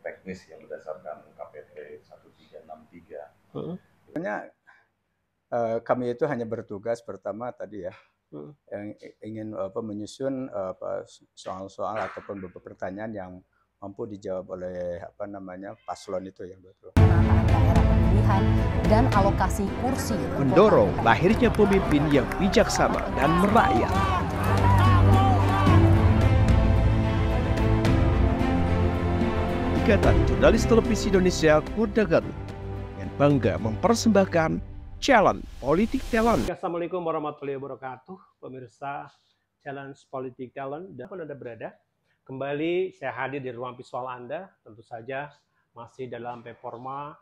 teknis yang berdasarkan KPT 1363. Sebenarnya kami itu hanya bertugas pertama tadi ya, yang ingin menyusun soal-soal ataupun beberapa pertanyaan yang mampu dijawab oleh paslon itu ya, betul. Penataan daerah pemilihan dan alokasi kursi. Mendorong lahirnya pemimpin yang bijaksana dan merakyat. Ikatan Jurnalis Televisi Indonesia Kuda Garut dengan bangga mempersembahkan Challenge Politik Talent. Assalamualaikum warahmatullahi wabarakatuh, pemirsa Challenge Politik Talent dan Anda berada. Kembali saya hadir di ruang visual Anda, tentu saja masih dalam performa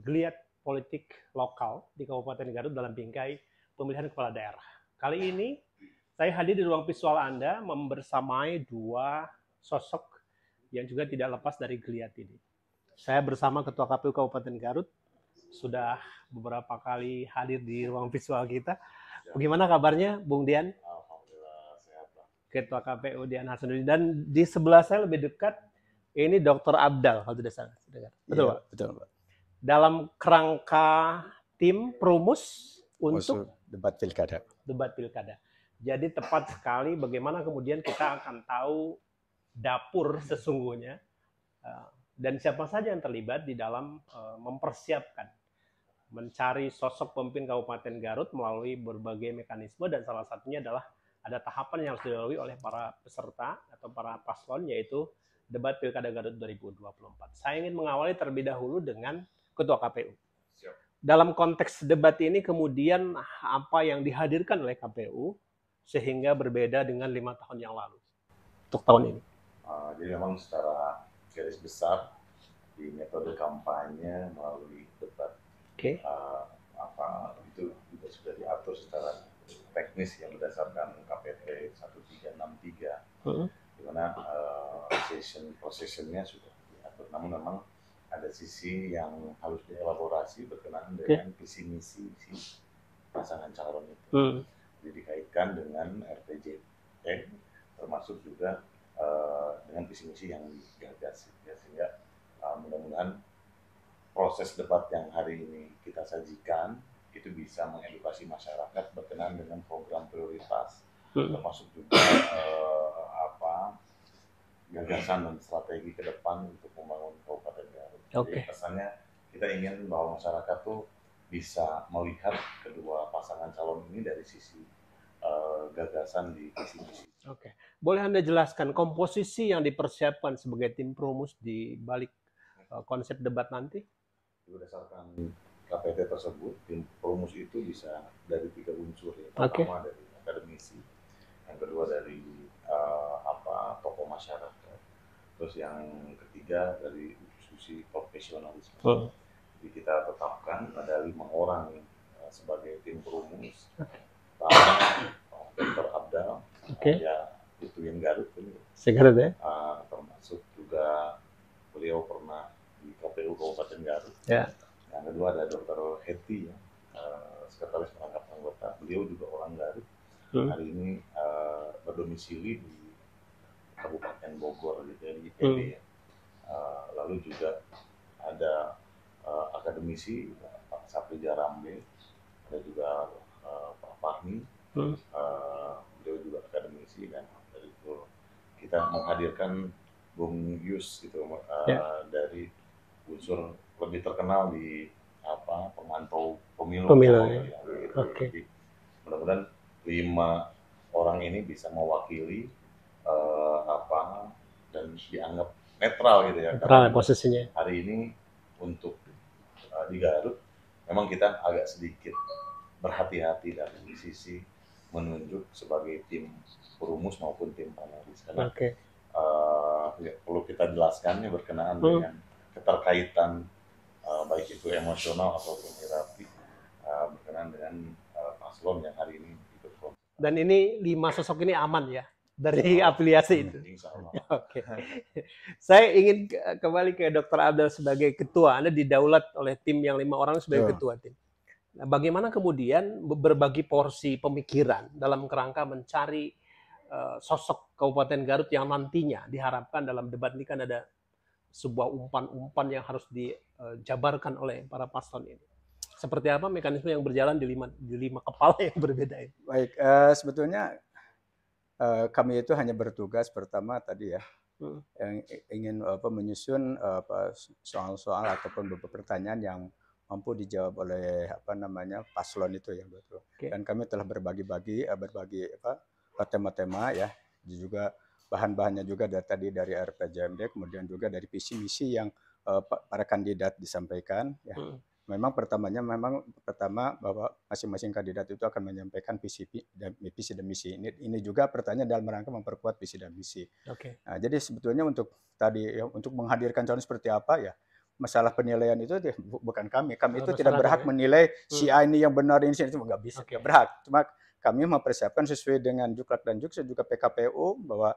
geliat politik lokal di Kabupaten Garut dalam bingkai pemilihan kepala daerah. Kali ini saya hadir di ruang visual Anda membersamai dua sosok yang juga tidak lepas dari geliat ini. Saya bersama Ketua KPU Kabupaten Garut, sudah beberapa kali hadir di ruang visual kita. Bagaimana kabarnya, Bung Dian? Alhamdulillah sehat, Pak. Ketua KPU Dian Hasanuddin. Dan di sebelah saya lebih dekat, ini Dr. Abdal, kalau tidak salah. Betul, Pak? Betul, Pak. Dalam kerangka tim perumus untuk debat pilkada. Debat pilkada. Jadi tepat sekali bagaimana kemudian kita akan tahu dapur sesungguhnya dan siapa saja yang terlibat di dalam mempersiapkan mencari sosok pemimpin Kabupaten Garut melalui berbagai mekanisme, dan salah satunya adalah ada tahapan yang harus dilalui oleh para peserta atau para paslon, yaitu debat Pilkada Garut 2024. Saya ingin mengawali terlebih dahulu dengan Ketua KPU. Dalam konteks debat ini kemudian apa yang dihadirkan oleh KPU sehingga berbeda dengan 5 tahun yang lalu untuk tahun ini? Jadi memang secara garis besar di metode kampanye melalui debat itu juga sudah diatur secara teknis yang berdasarkan KPT 1363, di mana processionnya sudah diatur. Namun memang ada sisi yang harus dielaborasi berkenaan dengan visi misi pasangan calon itu. Jadi dikaitkan dengan RPJMD, termasuk juga dengan visi misi yang digagas, ya, sehingga mudah-mudahan proses debat yang hari ini kita sajikan itu bisa mengedukasi masyarakat berkenaan dengan program prioritas, termasuk juga gagasan dan strategi ke depan untuk membangun Kabupaten Garut. Jadi pesannya kita ingin bahwa masyarakat tuh bisa melihat kedua pasangan calon ini dari sisi gagasan di visi misi. Boleh Anda jelaskan komposisi yang dipersiapkan sebagai tim perumus di balik konsep debat nanti? Berdasarkan KPT tersebut, tim perumus itu bisa dari 3 unsur ya. Pertama dari akademisi, yang kedua dari tokoh masyarakat, terus yang ketiga dari institusi profesionalisme. Jadi kita tetapkan ada 5 orang sebagai tim perumus. Pertama Dr. Abdal, ya itu yang Garut ini. Garut ya. Termasuk juga beliau pernah di KPU Kabupaten Garut. Yang kedua ada Dr. Heti, ya, sekretaris perangkat anggota. Beliau juga orang Garut. Hari ini berdomisili di Kabupaten Bogor, gitu ya, di IPB. Ya. Lalu juga ada akademisi Pak Sapri Jarambe, ada juga Pak Fahmi, beliau juga akademisi, dan dari itu kita menghadirkan Bung Yus gitu, dari unsur lebih terkenal di pemantau pemilu. Ya, gitu. Jadi mudah-mudahan 5 orang ini bisa mewakili dan dianggap netral gitu ya. Netral posisinya. Hari ini untuk di Garut memang kita agak sedikit berhati-hati dari sisi menunjuk sebagai tim perumus maupun tim panelis, karena perlu kita jelaskannya berkenaan dengan keterkaitan baik itu emosional ataupun hierarki berkenaan dengan paslon yang hari ini ikut. Dan ini 5 sosok ini aman ya dari afiliasi itu. Insya Allah. Saya ingin kembali ke Dr. Abdal sebagai ketua. Anda didaulat oleh tim yang 5 orang sebagai ketua tim. Nah, bagaimana kemudian berbagi porsi pemikiran dalam kerangka mencari sosok Kabupaten Garut yang nantinya diharapkan dalam debat ini kan ada sebuah umpan-umpan yang harus dijabarkan oleh para paslon ini. Seperti apa mekanisme yang berjalan di lima kepala yang berbeda ini? Baik, sebetulnya kami itu hanya bertugas pertama tadi ya, yang ingin menyusun soal-soal ataupun beberapa pertanyaan yang mampu dijawab oleh paslon itu ya betul. Dan kami telah berbagi tema-tema ya, juga bahan-bahannya juga dari RPJMD, kemudian juga dari visi misi yang para kandidat disampaikan ya. Memang pertama bahwa masing-masing kandidat itu akan menyampaikan visi dan misi. Ini juga pertanyaan dalam rangka memperkuat visi dan misi. Nah, jadi sebetulnya untuk menghadirkan calon seperti apa ya, masalah penilaian itu bukan kami. Kami itu tidak berhak menilai si A ini yang benar, ini itu nggak bisa, nggak berhak. Cuma kami mempersiapkan sesuai dengan Juklak dan Juks, juga PKPU, bahwa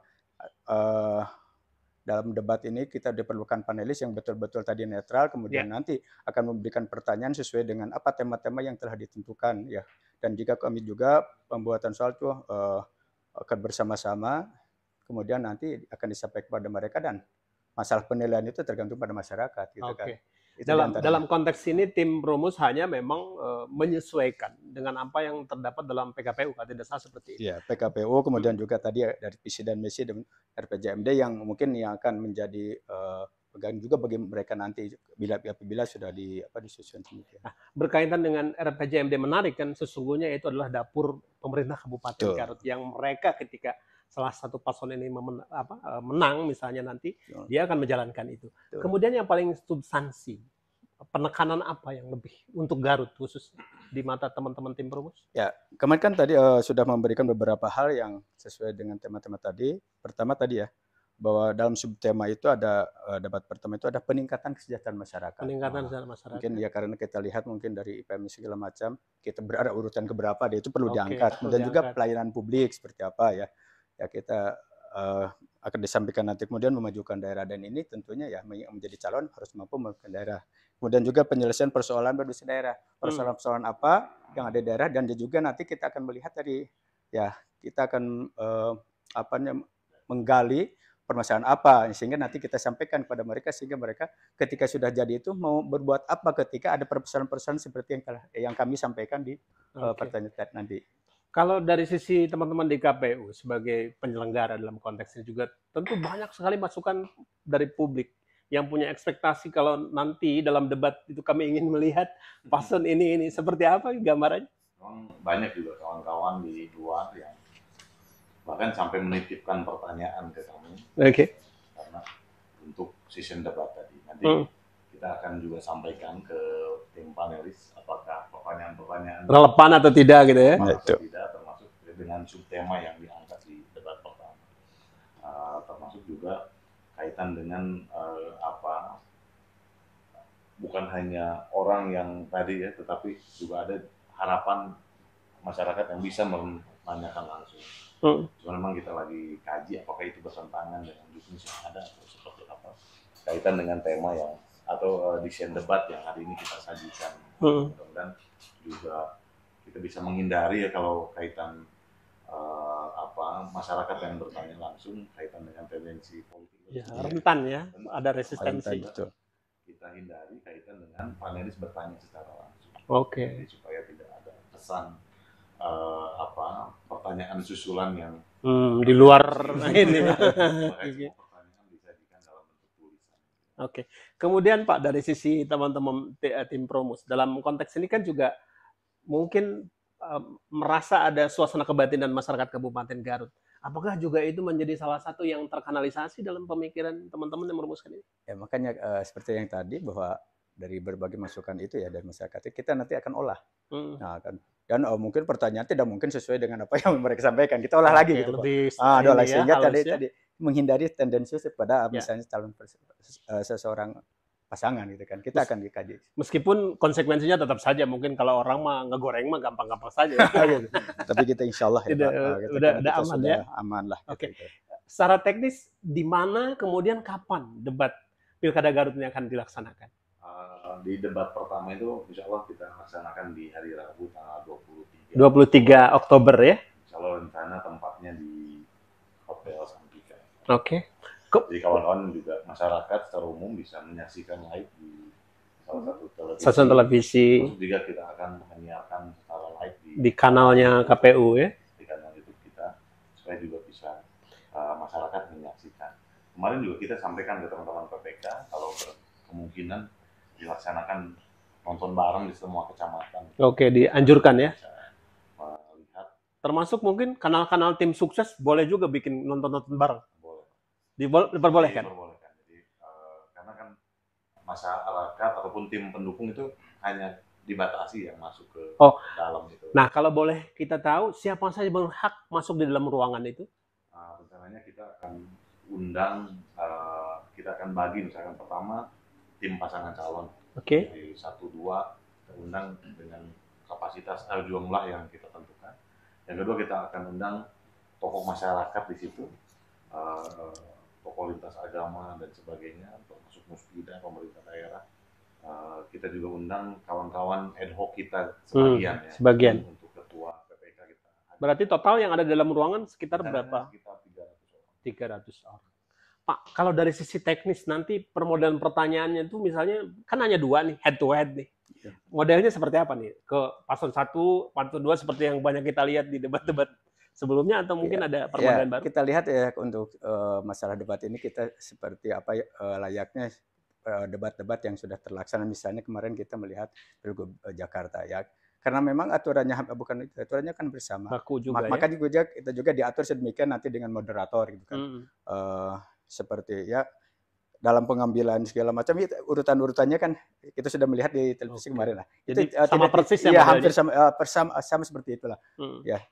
dalam debat ini kita diperlukan panelis yang betul-betul tadi netral, kemudian nanti akan memberikan pertanyaan sesuai dengan apa tema-tema yang telah ditentukan ya. Dan jika kami juga pembuatan soal itu akan bersama-sama, kemudian nanti akan disampaikan kepada mereka, dan masalah penilaian itu tergantung pada masyarakat gitu kan. Dalam konteks ini tim rumus hanya memang menyesuaikan dengan apa yang terdapat dalam PKPU, kalau tidak salah seperti itu. Iya, PKPU, kemudian juga tadi dari visi dan misi dan RPJMD yang mungkin yang akan menjadi pegang juga bagi mereka nanti bila sudah disusun demikian. Nah, berkaitan dengan RPJMD menarik kan, sesungguhnya itu adalah dapur pemerintah Kabupaten Garut yang mereka ketika salah satu paslon ini menang misalnya nanti, dia akan menjalankan itu. Kemudian yang paling substansi, penekanan apa yang lebih untuk Garut khusus di mata teman-teman tim rumus? Ya, kemarin kan tadi sudah memberikan beberapa hal yang sesuai dengan tema-tema tadi. Pertama tadi ya, bahwa dalam subtema itu ada debat pertama itu ada peningkatan kesejahteraan masyarakat. Peningkatan kesejahteraan masyarakat. Mungkin ya karena kita lihat mungkin dari IPM segala macam, kita berada urutan keberapa, itu perlu diangkat. Kemudian juga pelayanan publik seperti apa ya. Ya kita akan disampaikan nanti, kemudian memajukan daerah, dan ini tentunya ya menjadi calon harus mampu memajukan daerah. Kemudian juga penyelesaian persoalan berdasar daerah, persoalan apa yang ada di daerah, dan juga nanti kita akan melihat dari ya kita akan menggali permasalahan apa sehingga nanti kita sampaikan kepada mereka, sehingga mereka ketika sudah jadi itu mau berbuat apa ketika ada persoalan-persoalan seperti yang kami sampaikan di pertanyaan nanti. Kalau dari sisi teman-teman di KPU sebagai penyelenggara dalam konteks ini juga tentu banyak sekali masukan dari publik yang punya ekspektasi kalau nanti dalam debat itu kami ingin melihat paslon ini seperti apa gambarannya? Banyak juga kawan-kawan di luar yang bahkan sampai menitipkan pertanyaan ke kami. Karena untuk season debat tadi nanti kita akan juga sampaikan ke tim panelis apakah pertanyaan-pertanyaan relevan atau tidak gitu ya. Atau tidak, termasuk dengan subtema yang diangkat di debat pertama. Termasuk juga kaitan dengan bukan hanya orang yang tadi ya, tetapi juga ada harapan masyarakat yang bisa menanyakan langsung. Cuma memang kita lagi kaji apakah itu bertentangan dengan bisnis yang ada atau seperti apa. Kaitan dengan tema yang atau desain debat yang hari ini kita sajikan. Mudah-mudahan juga kita bisa menghindari ya kalau kaitan masyarakat yang bertanya langsung kaitan dengan tendensi politik. Ya, rentan ya, ada resistensi. Kita hindari kaitan dengan panelis bertanya secara langsung. Jadi, supaya tidak ada kesan pertanyaan susulan yang di luar ini. Pertanyaan disajikan dalam bentuk tulisan. Kemudian Pak, dari sisi teman-teman tim Promus dalam konteks ini kan juga mungkin merasa ada suasana kebatinan masyarakat Kabupaten Garut. Apakah juga itu menjadi salah satu yang terkanalisasi dalam pemikiran teman-teman yang merumuskan ini? Ya makanya seperti yang tadi bahwa dari berbagai masukan itu ya dari masyarakat kita nanti akan olah. Nah kan, dan mungkin pertanyaan tidak mungkin sesuai dengan apa yang mereka sampaikan. Kita olah lagi gitu. Sehingga tadi menghindari tendensi pada misalnya calon seseorang pasangan gitu kan, kita akan dikaji. Meskipun konsekuensinya tetap saja mungkin kalau orang mah ngegoreng mah gampang-gampang saja. Tapi kita insya Allah udah aman ya. Aman lah. Secara teknis di mana kemudian kapan debat Pilkada Garut ini akan dilaksanakan? Di debat pertama itu insya Allah kita laksanakan di hari Rabu tanggal 23 Oktober ya. Insya Allah rencana tempatnya di Hotel Santika. Jadi kawan-kawan juga masyarakat secara umum bisa menyaksikan live di salah satu televisi. Stasiun televisi. Terus juga kita akan menyiarkan secara live di kanalnya KPU ya. Di kanal YouTube kita supaya juga bisa masyarakat menyaksikan. Kemarin juga kita sampaikan ke teman-teman PPK kalau kemungkinan dilaksanakan nonton bareng di semua kecamatan. Oke, dianjurkan ya. Melihat. Termasuk mungkin kanal-kanal tim sukses boleh juga bikin nonton-nonton bareng. Boleh. Diperbolehkan. Diperbolehkan. Jadi karena kan masyarakat ataupun tim pendukung itu hanya dibatasi yang masuk ke dalam itu. Nah, kalau boleh kita tahu siapa saja berhak masuk di dalam ruangan itu? Rencananya kita akan undang, kita akan bagi misalkan pertama tim pasangan calon. Oke. Jadi 1-2 terundang dengan kapasitas jumlah yang kita tentukan. Yang kedua kita akan undang tokoh masyarakat di situ, tokoh lintas agama dan sebagainya, termasuk musbida, pemerintah daerah. Kita juga undang kawan-kawan ad hoc kita sebagian ya. Sebagian. Untuk ketua PPK kita. Berarti total yang ada dalam ruangan sekitar berapa? Sekitar 300 orang. Pak, kalau dari sisi teknis nanti permodalan pertanyaannya itu misalnya kan hanya 2 nih, head to head nih. Modelnya seperti apa nih? Ke paslon 1, paslon 2 seperti yang banyak kita lihat di debat-debat sebelumnya atau mungkin ada permodalan baru? Kita lihat ya untuk masalah debat ini kita seperti apa layaknya debat-debat yang sudah terlaksana. Misalnya kemarin kita melihat Pilgub Jakarta ya. Karena memang aturannya bukan itu, aturannya kan bersama. Maka juga kita juga diatur sedemikian nanti dengan moderator gitu kan. Seperti ya dalam pengambilan segala macam urutan-urutannya kan kita sudah melihat di televisi kemarin lah. Jadi itu sama persis ya. Hampir sama seperti itulah. Ya.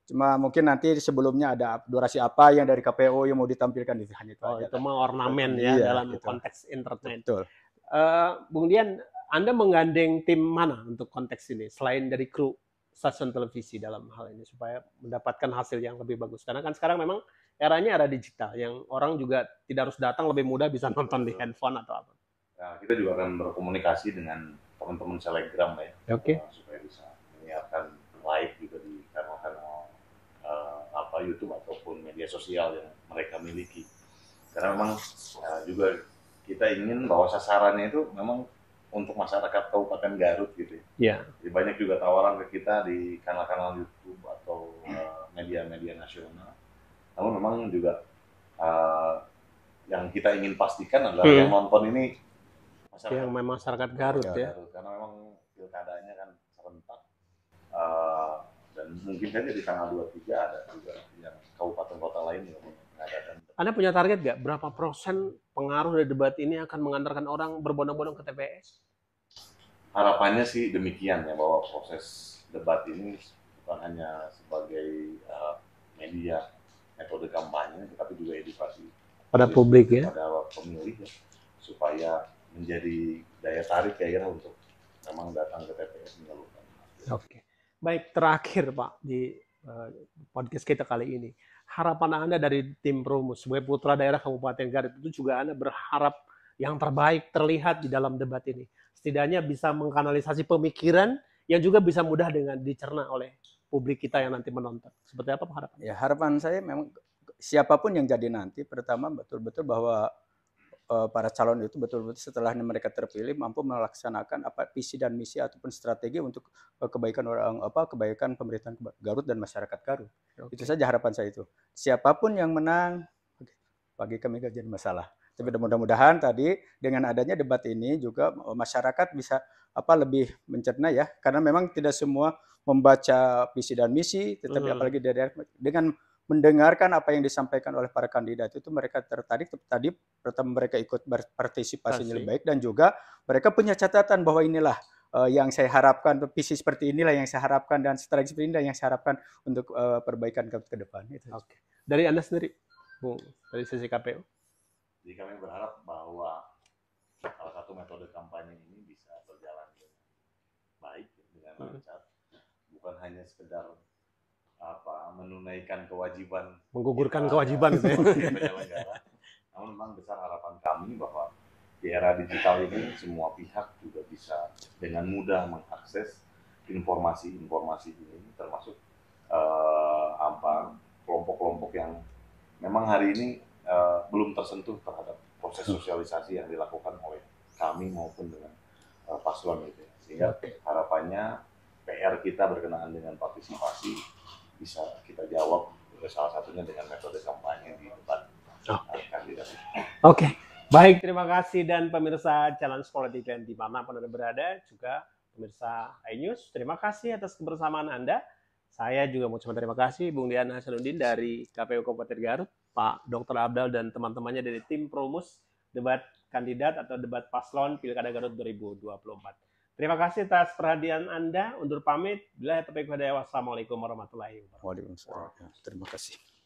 Cuma mungkin nanti sebelumnya ada durasi apa yang dari KPU yang mau ditampilkan itu hanya itu aja. Itu mah ornamen ya dalam konteks entertain. Betul. Bung Dian, Anda menggandeng tim mana untuk konteks ini selain dari kru stasiun televisi dalam hal ini supaya mendapatkan hasil yang lebih bagus? Karena kan sekarang memang eranya era digital yang orang juga tidak harus datang, lebih mudah bisa nonton di handphone atau apa. Nah, kita juga akan berkomunikasi dengan teman-teman Telegram ya. Oke. Supaya bisa menyiarkan live juga di kanal-kanal YouTube ataupun media sosial yang mereka miliki. Karena memang juga kita ingin bahwa sasarannya itu memang untuk masyarakat Kabupaten Garut gitu. Ya. Jadi banyak juga tawaran ke kita di kanal-kanal YouTube atau media-media nasional. Namun memang juga yang kita ingin pastikan adalah yang nonton ini masyarakat. Yang memang masyarakat Garut ya. Karena memang pilkadanya kan serentak dan mungkin saja di tanggal 23 ada juga yang kabupaten kota lain yang mengadakan. Anda punya target nggak berapa persen pengaruh dari debat ini akan mengantarkan orang berbondong-bondong ke TPS? Harapannya sih demikian ya, bahwa proses debat ini bukan hanya sebagai media metode kampanye, tetapi juga edukasi pada publik ya, pada pemilih ya, supaya menjadi daya tarik kira-kira untuk memang datang ke TPS menyalurkan. Oke, baik, terakhir Pak di podcast kita kali ini, harapan Anda dari tim Perumus sebagai putra daerah Kabupaten Garut itu juga Anda berharap yang terbaik terlihat di dalam debat ini, setidaknya bisa mengkanalisasi pemikiran yang juga bisa mudah dengan dicerna oleh publik kita yang nanti menonton. Seperti apa harapan? Ya, harapan saya memang siapapun yang jadi nanti, pertama betul-betul bahwa para calon itu betul-betul setelah mereka terpilih mampu melaksanakan visi dan misi ataupun strategi untuk kebaikan pemerintahan Garut dan masyarakat Garut. Okay. Itu saja harapan saya itu. Siapapun yang menang bagi kami gak jadi masalah. Tapi mudah-mudahan tadi dengan adanya debat ini juga masyarakat bisa lebih mencerna ya, karena memang tidak semua membaca visi dan misi, tetapi apalagi dengan mendengarkan apa yang disampaikan oleh para kandidat itu mereka tertarik. Tadi pertama mereka ikut berpartisipasi lebih baik dan juga mereka punya catatan bahwa inilah yang saya harapkan, visi seperti inilah yang saya harapkan dan strategi seperti inilah yang saya harapkan untuk perbaikan ke depan. Oke. Dari Anda sendiri, Bung, dari sisi KPU? Jadi kami berharap bahwa salah satu metode kampanye ini bisa berjalan dengan baik, dengan lancar, bukan hanya sekedar menunaikan kewajiban, menggugurkan kewajiban gitu ya. Penyelenggara. Namun memang besar harapan kami bahwa di era digital ini semua pihak juga bisa dengan mudah mengakses informasi-informasi ini, termasuk kelompok-kelompok yang memang hari ini belum tersentuh terhadap proses sosialisasi yang dilakukan oleh kami maupun dengan paslon gitu ya. Sehingga harapannya PR kita berkenaan dengan partisipasi bisa kita jawab salah satunya dengan metode kampanye di debat kandidat. Oke. Baik, terima kasih dan pemirsa Challenge Politik dan dimanapun Anda berada, juga pemirsa iNews, terima kasih atas kebersamaan Anda. Saya juga mau terima kasih Bung Dian Hasanuddin dari KPU Kabupaten Garut, Pak Dr. Abdal dan teman-temannya dari tim Promus debat kandidat atau debat paslon Pilkada Garut 2024. Terima kasih atas perhatian Anda. Undur pamit. Bila taufiq wal hidayah. Wassalamualaikum warahmatullahi wabarakatuh. Waalaikumsalam. Terima kasih.